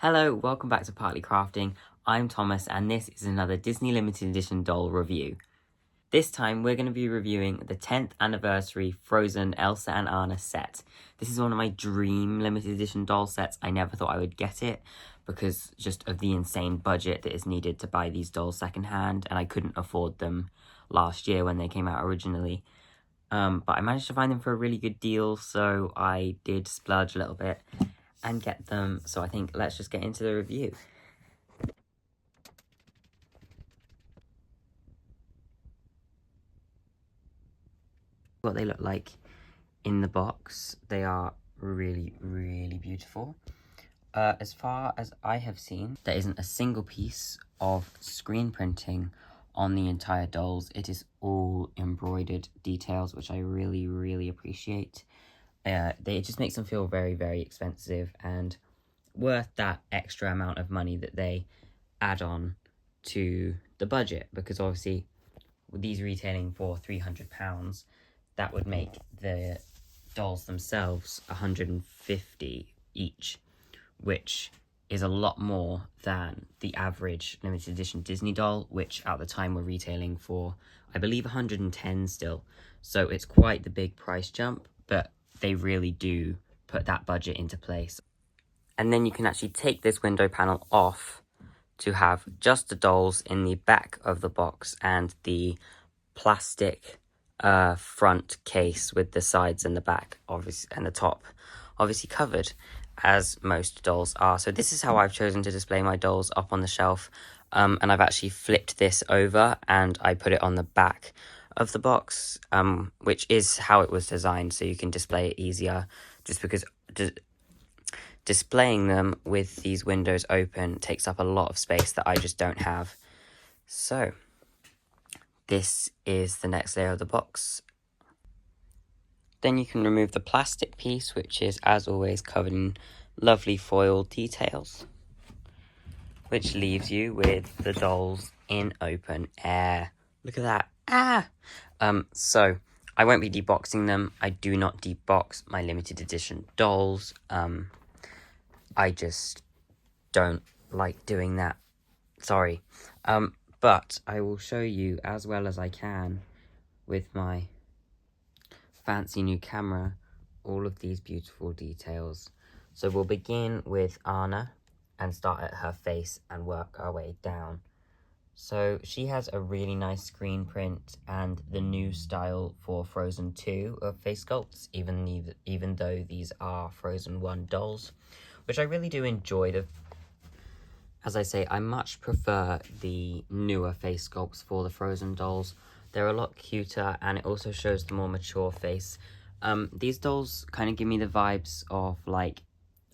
Hello, welcome back to Partly Crafting. I'm Thomas and this is another Disney Limited Edition doll review. This time we're going to be reviewing the 10th anniversary Frozen Elsa and Anna set. This is one of my dream limited edition doll sets. I never thought I would get it because just of the insane budget that is needed to buy these dolls secondhand, and I couldn't afford them last year when they came out originally. But I managed to find them for a really good deal, so I did splurge a little bit and get them. So I think let's just get into the review. What they look like in the box, they are really beautiful. As far as I have seen, there isn't a single piece of screen printing on the entire dolls. It is all embroidered details, which I really appreciate. It just makes them feel very expensive and worth that extra amount of money that they add on to the budget, because obviously with these retailing for £300, that would make the dolls themselves $150 each, which is a lot more than the average limited edition Disney doll, which at the time were retailing for, I believe, $110 still. So it's quite the big price jump, but they really do put that budget into place. And then you can actually take this window panel off to have just the dolls in the back of the box and the plastic front case with the sides and the back, obviously, and the top obviously covered, as most dolls are. So this is how I've chosen to display my dolls up on the shelf, and I've actually flipped this over and I put it on the back of the box, which is how it was designed, so you can display it easier, just because displaying them with these windows open takes up a lot of space that I just don't have. So this is the next layer of the box. Then you can remove the plastic piece, which is, as always, covered in lovely foil details, which leaves you with the dolls in open air. Look at that. So I won't be deboxing them. I do not debox my limited edition dolls. I just don't like doing that. Sorry. But I will show you as well as I can with my fancy new camera all of these beautiful details. So we'll begin with Anna and start at her face and work our way down. So she has a really nice screen print and the new style for Frozen 2 of face sculpts, even though these are Frozen 1 dolls, which I really do enjoy. As I say, I much prefer the newer face sculpts for the Frozen dolls. They're a lot cuter, and it also shows the more mature face. These dolls kind of give me the vibes of, like,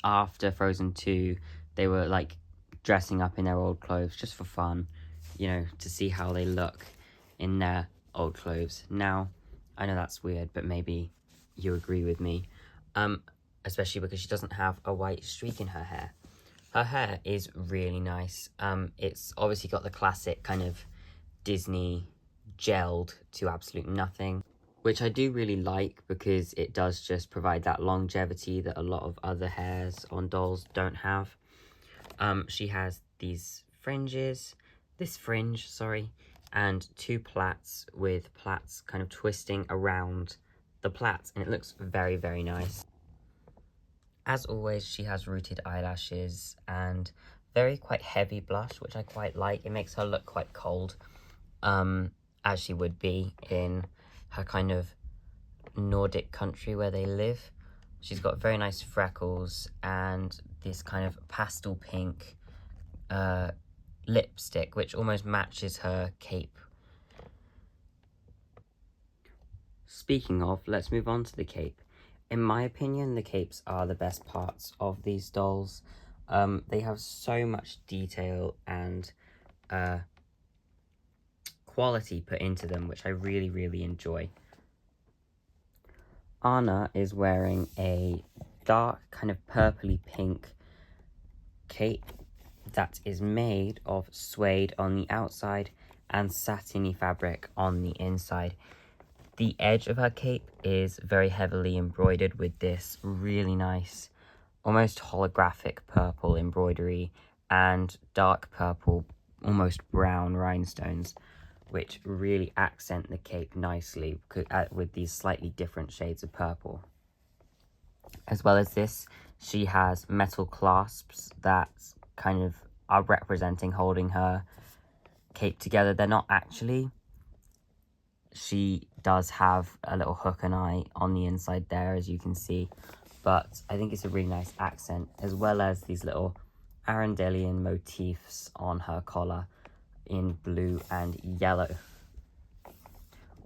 after Frozen 2, they were, like, dressing up in their old clothes just for fun, you know, to see how they look in their old clothes. Now, I know that's weird, but maybe you agree with me, especially because she doesn't have a white streak in her hair. Her hair is really nice. It's obviously got the classic kind of Disney gelled to absolute nothing, which I do really like because it does just provide that longevity that a lot of other hairs on dolls don't have. She has these fringes, this fringe, sorry, and two plaits with plaits kind of twisting around the plaits, and it looks very nice. As always, she has rooted eyelashes and quite heavy blush, which I quite like. It makes her look quite cold, as she would be in her kind of Nordic country where they live. She's got very nice freckles and this kind of pastel pink lipstick, which almost matches her cape. Speaking of, let's move on to the cape. In my opinion, the capes are the best parts of these dolls. They have so much detail and quality put into them, which I really enjoy. Anna is wearing a dark kind of purpley pink cape that is made of suede on the outside and satiny fabric on the inside. The edge of her cape is very heavily embroidered with this really nice almost holographic purple embroidery and dark purple, almost brown rhinestones, which really accent the cape nicely with these slightly different shades of purple. As well as this, she has metal clasps that kind of are representing holding her cape together. They're not actually. She does have a little hook and eye on the inside there, as you can see, but I think it's a really nice accent, as well as these little Arundelian motifs on her collar in blue and yellow.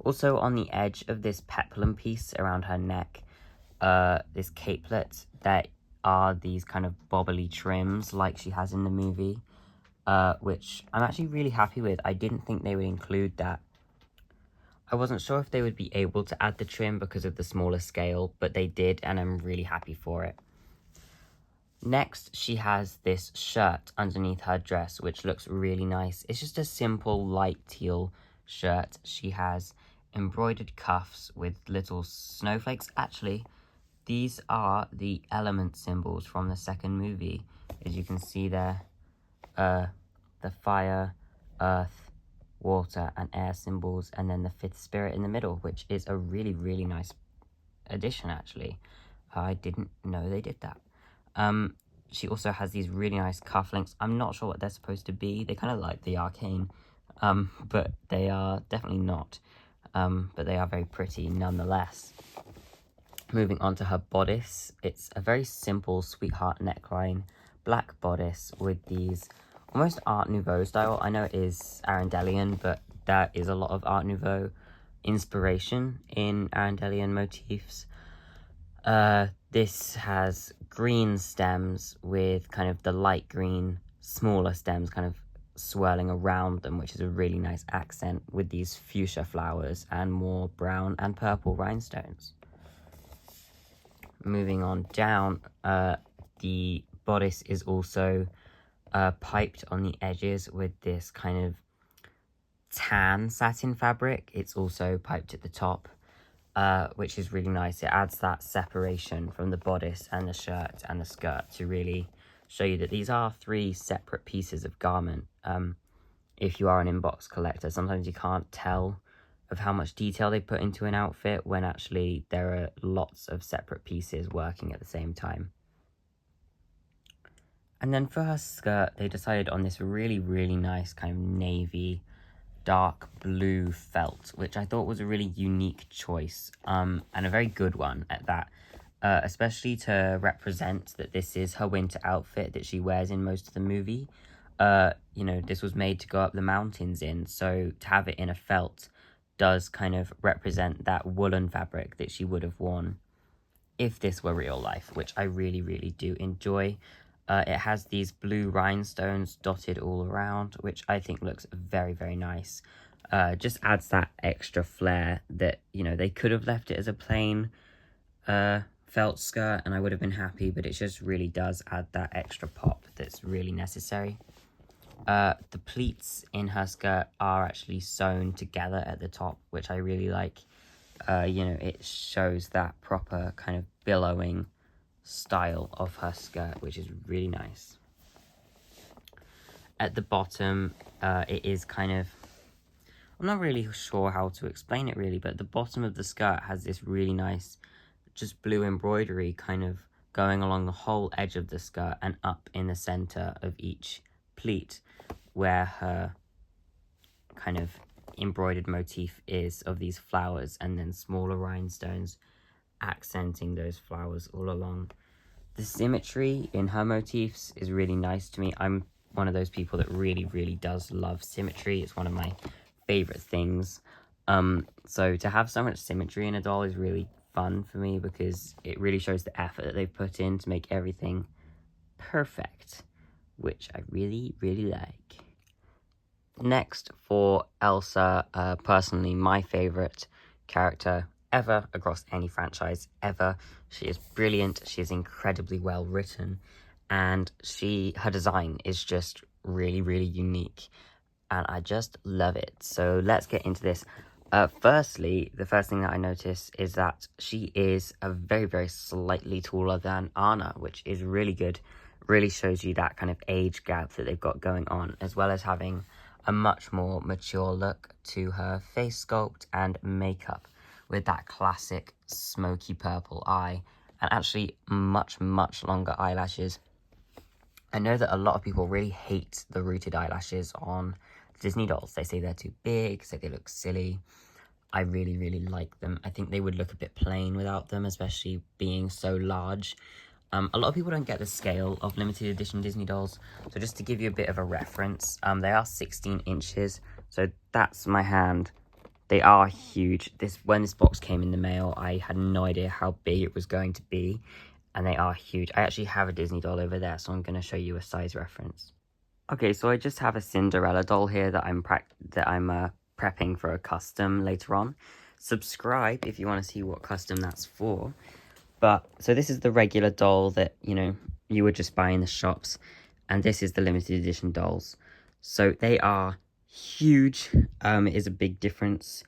Also on the edge of this peplum piece around her neck, this capelet, there are these kind of bobbly trims like she has in the movie, which I'm actually really happy with. I didn't think they would include that. I wasn't sure if they would be able to add the trim because of the smaller scale, but they did, and I'm really happy for it. Next, she has this shirt underneath her dress, which looks really nice. It's just a simple light teal shirt. She has embroidered cuffs with little snowflakes. Actually, these are the element symbols from the second movie. As you can see there, the fire, earth, water and air symbols, and then the fifth spirit in the middle, which is a really, really nice addition, actually. I didn't know they did that. She also has these really nice cufflinks. I'm not sure what they're supposed to be. They kind of like the arcane, but they are definitely not. But they are very pretty nonetheless. Moving on to her bodice, it's a very simple sweetheart neckline, black bodice with these almost Art Nouveau style. I know it is Arundelian, but there is a lot of Art Nouveau inspiration in Arundelian motifs. This has green stems with kind of the light green, smaller stems kind of swirling around them, which is a really nice accent with these fuchsia flowers and more brown and purple rhinestones. Moving on down, the bodice is also piped on the edges with this kind of tan satin fabric. It's also piped at the top, which is really nice. It adds that separation from the bodice and the shirt and the skirt to really show you that these are three separate pieces of garment. If you are an inbox collector, sometimes you can't tell of how much detail they put into an outfit when actually there are lots of separate pieces working at the same time. And then for her skirt, they decided on this really, really nice kind of navy, dark blue felt, which I thought was a really unique choice, and a very good one at that, especially to represent that this is her winter outfit that she wears in most of the movie. You know, this was made to go up the mountains in, so to have it in a felt does kind of represent that woolen fabric that she would have worn if this were real life, which I really, really do enjoy. It has these blue rhinestones dotted all around, which I think looks very, very nice. Just adds that extra flair that, you know, they could have left it as a plain felt skirt and I would have been happy, but it just really does add that extra pop that's really necessary. The pleats in her skirt are actually sewn together at the top, which I really like. You know, it shows that proper kind of billowing style of her skirt, which is really nice. At the bottom, it is kind of, I'm not really sure how to explain it really, but the bottom of the skirt has this really nice just blue embroidery kind of going along the whole edge of the skirt and up in the center of each pleat, where her kind of embroidered motif is of these flowers and then smaller rhinestones accenting those flowers all along. The symmetry in her motifs is really nice to me. I'm one of those people that really, really does love symmetry. It's one of my favorite things. So to have so much symmetry in a doll is really fun for me because it really shows the effort that they've put in to make everything perfect, which I really, really like. Next, for Elsa, personally my favorite character ever across any franchise ever. She is brilliant, she is incredibly well written, and her design is just really, really unique, and I just love it. So let's get into this. Firstly, the first thing that I notice is that she is a very, very slightly taller than Anna, which is really good. Really shows you that kind of age gap that they've got going on, as well as having a much more mature look to her face sculpt and makeup, with that classic smoky purple eye, and actually much, much longer eyelashes. I know that a lot of people really hate the rooted eyelashes on Disney dolls. They say they're too big, say they look silly. I really, really like them. I think they would look a bit plain without them, especially being so large. A lot of people don't get the scale of limited edition Disney dolls. So just to give you a bit of a reference, they are 16 inches. So that's my hand. They are huge. When this box came in the mail, I had no idea how big it was going to be. And they are huge. I actually have a Disney doll over there, so I'm going to show you a size reference. Okay, so I just have a Cinderella doll here that I'm prepping for a custom later on. Subscribe if you want to see what custom that's for. But so this is the regular doll that, you know, you would just buy in the shops, and this is the limited edition dolls. So they are huge. It is a big difference,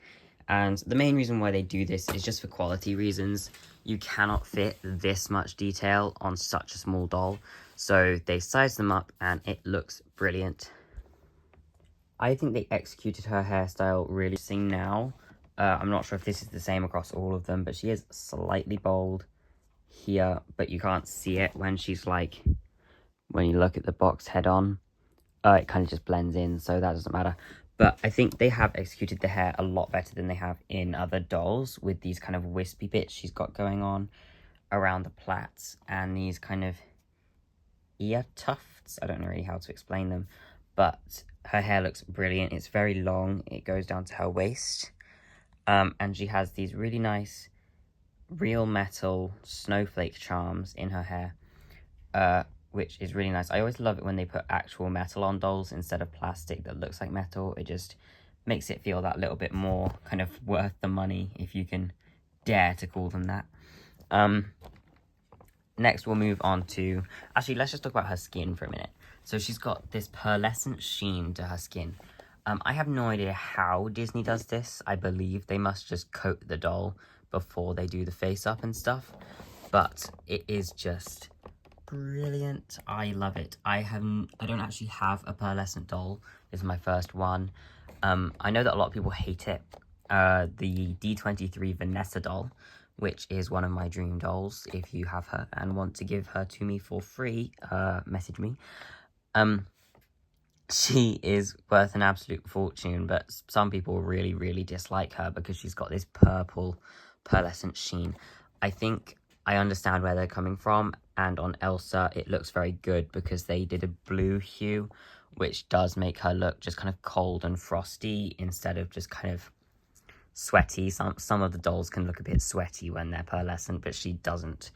and the main reason why they do this is just for quality reasons. You cannot fit this much detail on such a small doll, so they size them up and it looks brilliant. I think they executed her hairstyle really seeing now. I'm not sure if this is the same across all of them, but she is slightly bald here, but you can't see it when she's like, when you look at the box head on, it kind of just blends in, so that doesn't matter. But I think they have executed the hair a lot better than they have in other dolls, with these kind of wispy bits she's got going on around the plaits, and these kind of ear tufts. I don't know really how to explain them, but her hair looks brilliant. It's very long, it goes down to her waist, and she has these really nice real metal snowflake charms in her hair, which is really nice. I always love it when they put actual metal on dolls instead of plastic that looks like metal. It just makes it feel that little bit more kind of worth the money, if you can dare to call them that. Next we'll move on to, actually let's just talk about her skin for a minute. So she's got this pearlescent sheen to her skin. I have no idea how Disney does this. I believe they must just coat the doll before they do the face up and stuff, but it is just brilliant. I love it. I don't actually have a pearlescent doll. This is my first one. I know that a lot of people hate it. The D23 Vanessa doll, which is one of my dream dolls. If you have her and want to give her to me for free, message me. She is worth an absolute fortune, but some people really, really dislike her because she's got this purple pearlescent sheen. I think I understand where they're coming from, and on Elsa it looks very good because they did a blue hue, which does make her look just kind of cold and frosty instead of just kind of sweaty. Some of the dolls can look a bit sweaty when they're pearlescent, but she doesn't.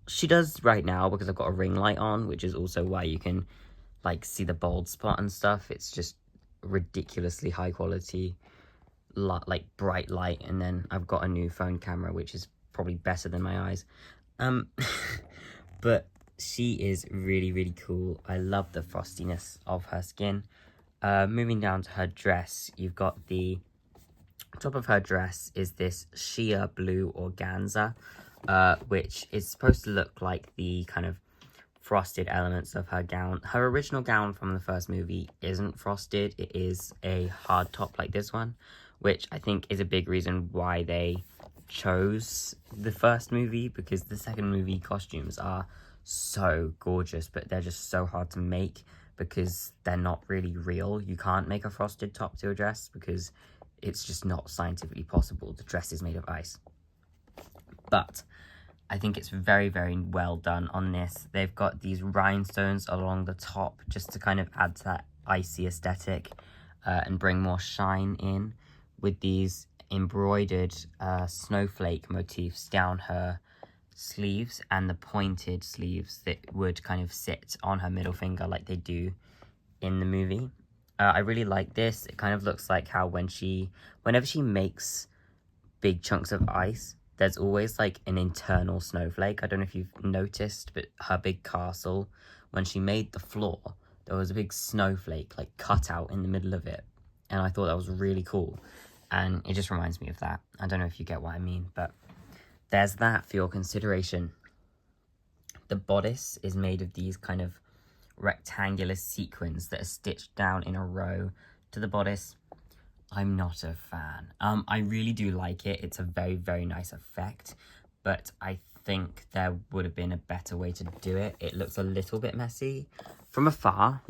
She does right now because I've got a ring light on, which is also why you can like see the bald spot and stuff. It's just ridiculously high quality, like bright light, and then I've got a new phone camera which is probably better than my eyes. But she is really, really cool. I love the frostiness of her skin. Moving down to her dress, you've got the top of her dress is this sheer blue organza, which is supposed to look like the kind of frosted elements of her gown. Her original gown from the first movie isn't frosted. It is a hard top like this one, which I think is a big reason why they chose the first movie, because the second movie costumes are so gorgeous, but they're just so hard to make because they're not really real. You can't make a frosted top to a dress because it's just not scientifically possible. The dress is made of ice. But I think it's very, very well done on this. They've got these rhinestones along the top just to kind of add to that icy aesthetic, and bring more shine in, with these embroidered snowflake motifs down her sleeves and the pointed sleeves that would kind of sit on her middle finger like they do in the movie. I really like this. It kind of looks like how whenever she makes big chunks of ice, there's always like an internal snowflake. I don't know if you've noticed, but her big castle, when she made the floor, there was a big snowflake like cut out in the middle of it, and I thought that was really cool. And it just reminds me of that. I don't know if you get what I mean, but there's that for your consideration. The bodice is made of these kind of rectangular sequins that are stitched down in a row to the bodice. I'm not a fan. I really do like it. It's a very, very nice effect, but I think there would have been a better way to do it. It looks a little bit messy. From afar,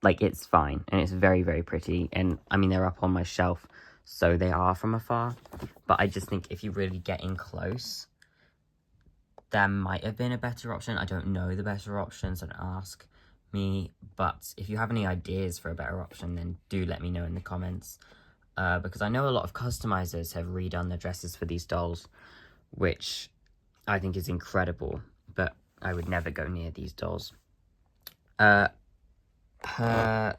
like, it's fine, and it's very, very pretty, and I mean, they're up on my shelf, so they are from afar, but I just think if you really get in close, there might have been a better option. I don't know the better option, so don't ask me, but if you have any ideas for a better option, then do let me know in the comments, because I know a lot of customizers have redone their dresses for these dolls, which I think is incredible, but I would never go near these dolls. Her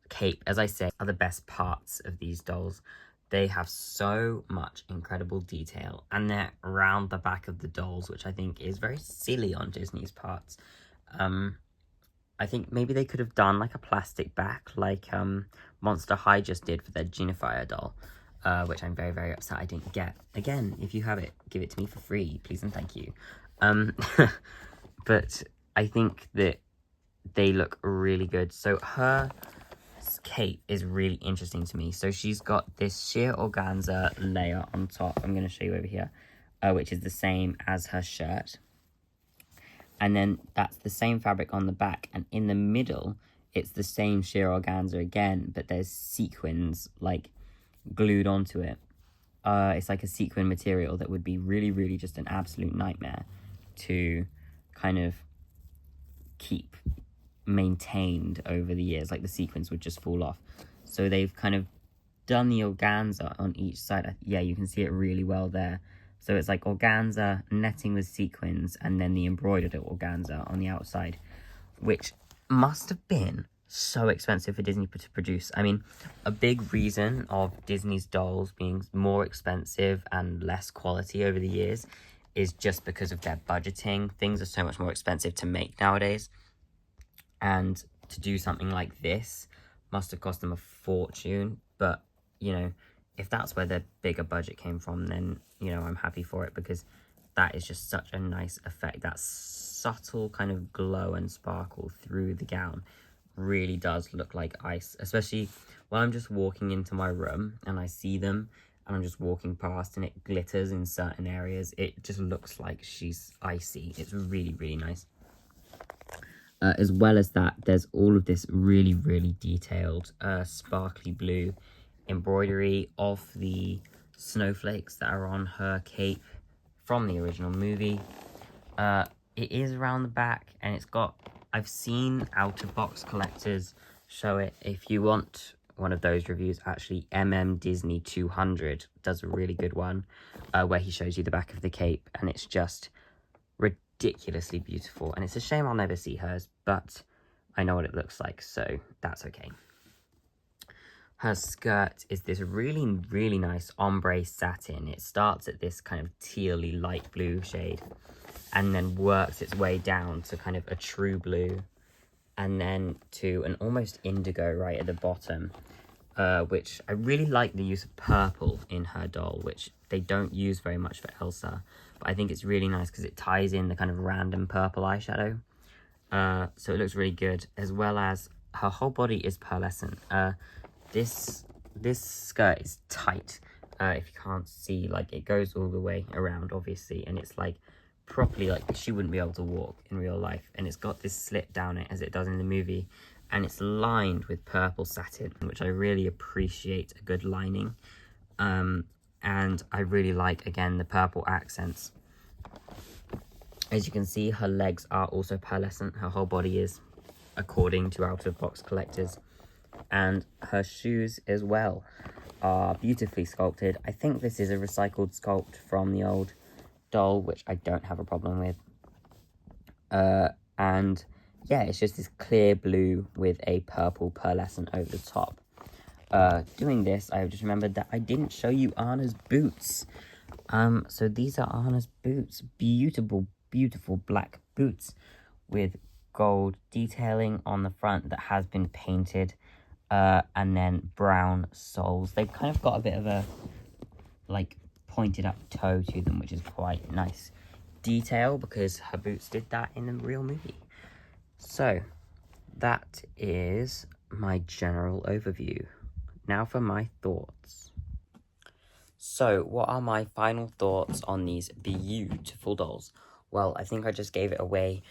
cape, as I say, are the best parts of these dolls. They have so much incredible detail, and they're around the back of the dolls, which I think is very silly on Disney's parts. I think maybe they could have done like a plastic back, like Monster High just did for their Junifier doll, which I'm very, very upset I didn't get. Again, if you have it, give it to me for free, please and thank you. But I think that they look really good. So her cape is really interesting to me. So she's got this sheer organza layer on top. I'm going to show you over here, which is the same as her shirt. And then that's the same fabric on the back. And in the middle, it's the same sheer organza again, but there's sequins like glued onto it. It's like a sequin material that would be really, really just an absolute nightmare to kind of keep maintained over the years. Like, the sequins would just fall off. So they've kind of done the organza on each side. Yeah, you can see it really well there. So it's like organza, netting with sequins, and then the embroidered organza on the outside, which must have been so expensive for Disney to produce. I mean, a big reason of Disney's dolls being more expensive and less quality over the years is just because of their budgeting. Things are so much more expensive to make nowadays, and to do something like this must have cost them a fortune. But, you know, if that's where their bigger budget came from, then, you know, I'm happy for it, because that is just such a nice effect. That subtle kind of glow and sparkle through the gown really does look like ice, especially when I'm just walking into my room and I see them and I'm just walking past and it glitters in certain areas. It just looks like she's icy. It's really, really nice. As well as that, there's all of this really, really detailed sparkly blue embroidery of the snowflakes that are on her cape from the original movie. It is around the back, and it's got, I've seen out-of-box collectors show it. If you want one of those reviews, actually, Disney 200 does a really good one, where he shows you the back of the cape, and it's just ridiculously beautiful. And it's a shame I'll never see hers, but I know what it looks like, so that's okay. Her skirt is this really, really nice ombre satin. It starts at this kind of tealy light blue shade and then works its way down to kind of a true blue, and then to an almost indigo right at the bottom, which I really like the use of purple in her doll, which they don't use very much for Elsa, but I think it's really nice because it ties in the kind of random purple eyeshadow. So it looks really good, as well as her whole body is pearlescent. This skirt is tight. If you can't see, like, it goes all the way around, obviously, and it's like properly, like, she wouldn't be able to walk in real life. And it's got this slit down it as it does in the movie, and it's lined with purple satin, which I really appreciate a good lining. And I really like, again, the purple accents. As you can see, her legs are also pearlescent. Her whole body is, according to out-of-box collectors. And her shoes as well are beautifully sculpted. I think this is a recycled sculpt from the old doll, which I don't have a problem with. And yeah, it's just this clear blue with a purple pearlescent over the top. Doing this, I just remembered that I didn't show you Anna's boots. So these are Anna's boots. Beautiful, beautiful black boots with gold detailing on the front that has been painted. and then brown soles. They've kind of got a bit of a, like, pointed up toe to them, which is quite nice detail because her boots did that in the real movie. So, that is my general overview. Now for my thoughts. So, what are my final thoughts on these beautiful dolls? Well, I think I just gave it away.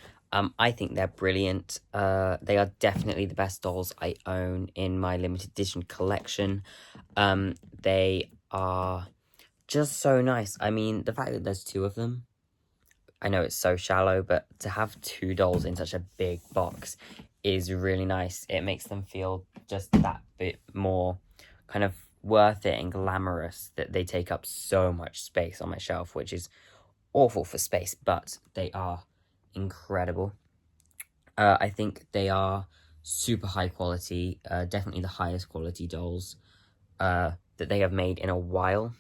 I think they're brilliant. They are definitely the best dolls I own in my limited edition collection. They are just so nice. I mean, the fact that there's two of them, I know it's so shallow, but to have two dolls in such a big box is really nice. It makes them feel just that bit more kind of worth it and glamorous that they take up so much space on my shelf, which is awful for space, but they are incredible. I think they are super high quality, definitely the highest quality dolls that they have made in a while.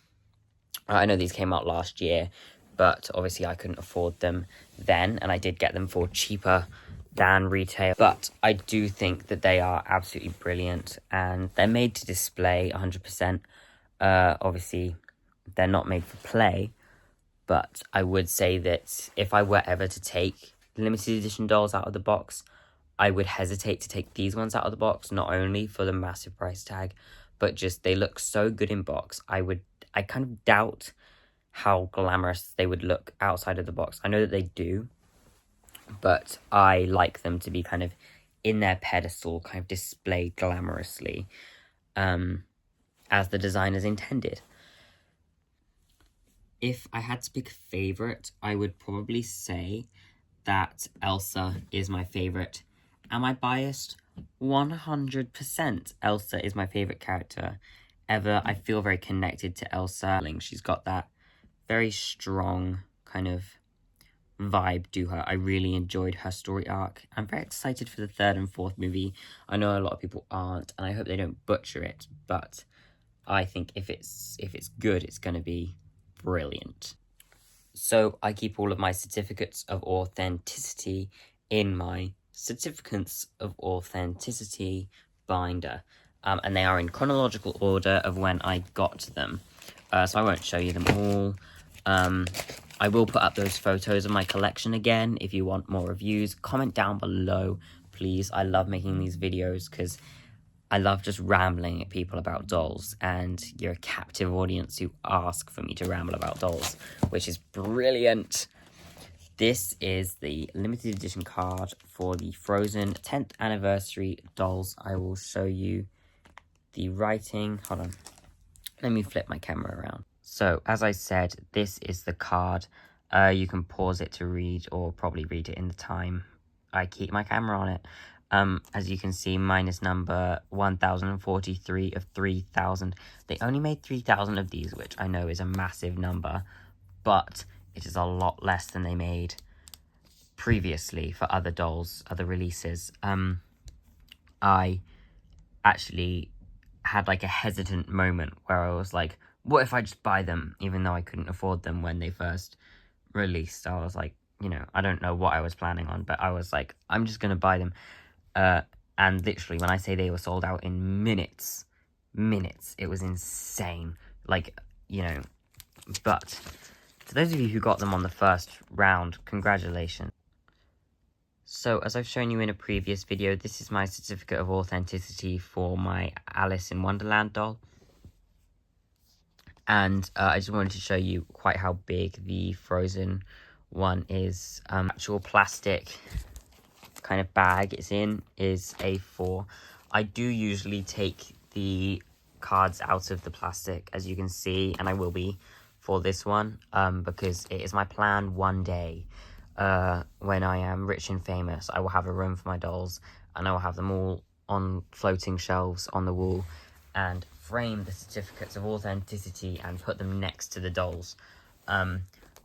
I know these came out last year, but obviously I couldn't afford them then, and I did get them for cheaper than retail. But I do think that they are absolutely brilliant, and they're made to display 100%. Obviously, they're not made for play, but I would say that if I were ever to take limited edition dolls out of the box, I would hesitate to take these ones out of the box, not only for the massive price tag, but just they look so good in box. I kind of doubt how glamorous they would look outside of the box. I know that they do, but I like them to be kind of in their pedestal, kind of displayed glamorously, as the designers intended. If I had to pick a favourite, I would probably say that Elsa is my favourite. Am I biased? 100% Elsa is my favourite character ever. I feel very connected to Elsa. She's got that very strong kind of vibe to her. I really enjoyed her story arc. I'm very excited for the third and fourth movie. I know a lot of people aren't, and I hope they don't butcher it, but I think if it's good, it's going to be brilliant. So I keep all of my certificates of authenticity in my certificates of authenticity binder, and they are in chronological order of when I got them, so I won't show you them all. I will put up those photos of my collection again if you want more reviews. Comment down below, please. I love making these videos because I love just rambling at people about dolls, and you're a captive audience who ask for me to ramble about dolls, which is brilliant. This is the limited edition card for the Frozen 10th anniversary dolls. I will show you the writing. Hold on. Let me flip my camera around. So, as I said, this is the card. You can pause it to read, or probably read it in the time I keep my camera on it. As you can see, mine is number 1043 of 3000. They only made 3000 of these, which I know is a massive number, but it is a lot less than they made previously for other dolls, other releases. I actually had like a hesitant moment where I was like, what if I just buy them, even though I couldn't afford them when they first released? I was like, you know, I don't know what I was planning on, but I was like, I'm just gonna buy them. And literally, when I say they were sold out in minutes, it was insane. Like, you know, but for those of you who got them on the first round, congratulations. So, as I've shown you in a previous video, this is my certificate of authenticity for my Alice in Wonderland doll. And I just wanted to show you quite how big the Frozen one is. Actual plastic kind of bag it's in is A4. I do usually take the cards out of the plastic, as you can see, and I will be for this one, because it is my plan one day, when I am rich and famous, I will have a room for my dolls, and I will have them all on floating shelves on the wall, and frame the certificates of authenticity and put them next to the dolls.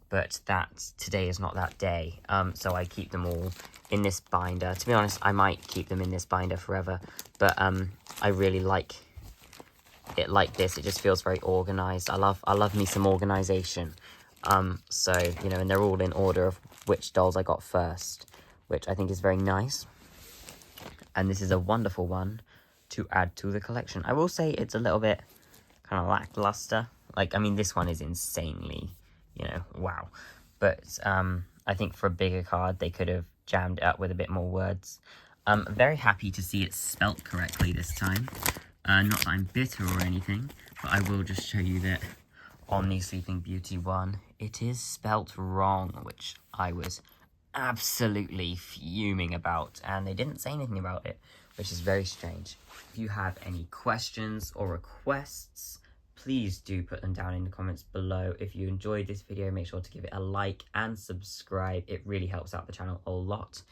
But today is not that day, so I keep them all in this binder. To be honest, I might keep them in this binder forever, but I really like it like this. It just feels very organized. I love me some organization. So, you know, and they're all in order of which dolls I got first, which I think is very nice. And this is a wonderful one to add to the collection. I will say it's a little bit kind of lackluster. Like, I mean, this one is insanely, you know, wow. But I think for a bigger card, they could have jammed it up with a bit more words. I'm very happy to see it spelt correctly this time. Not that I'm bitter or anything, but I will just show you that on the Sleeping Beauty one, it is spelt wrong, which I was absolutely fuming about, and they didn't say anything about it, which is very strange. If you have any questions or requests, please do put them down in the comments below. If you enjoyed this video, make sure to give it a like and subscribe. It really helps out the channel a lot.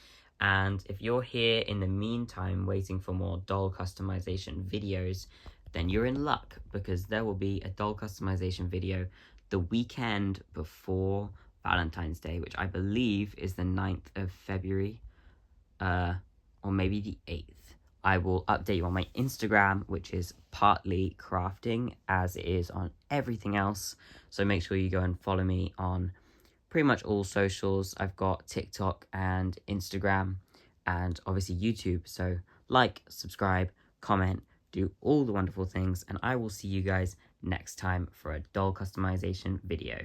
And if you're here in the meantime waiting for more doll customization videos, then you're in luck, because there will be a doll customization video the weekend before Valentine's Day, which I believe is the 9th of February, or maybe the 8th. I will update you on my Instagram, which is Partly Crafting, as it is on everything else. So make sure you go and follow me on pretty much all socials. I've got TikTok and Instagram, and obviously YouTube. So like, subscribe, comment, do all the wonderful things, and I will see you guys next time for a doll customization video.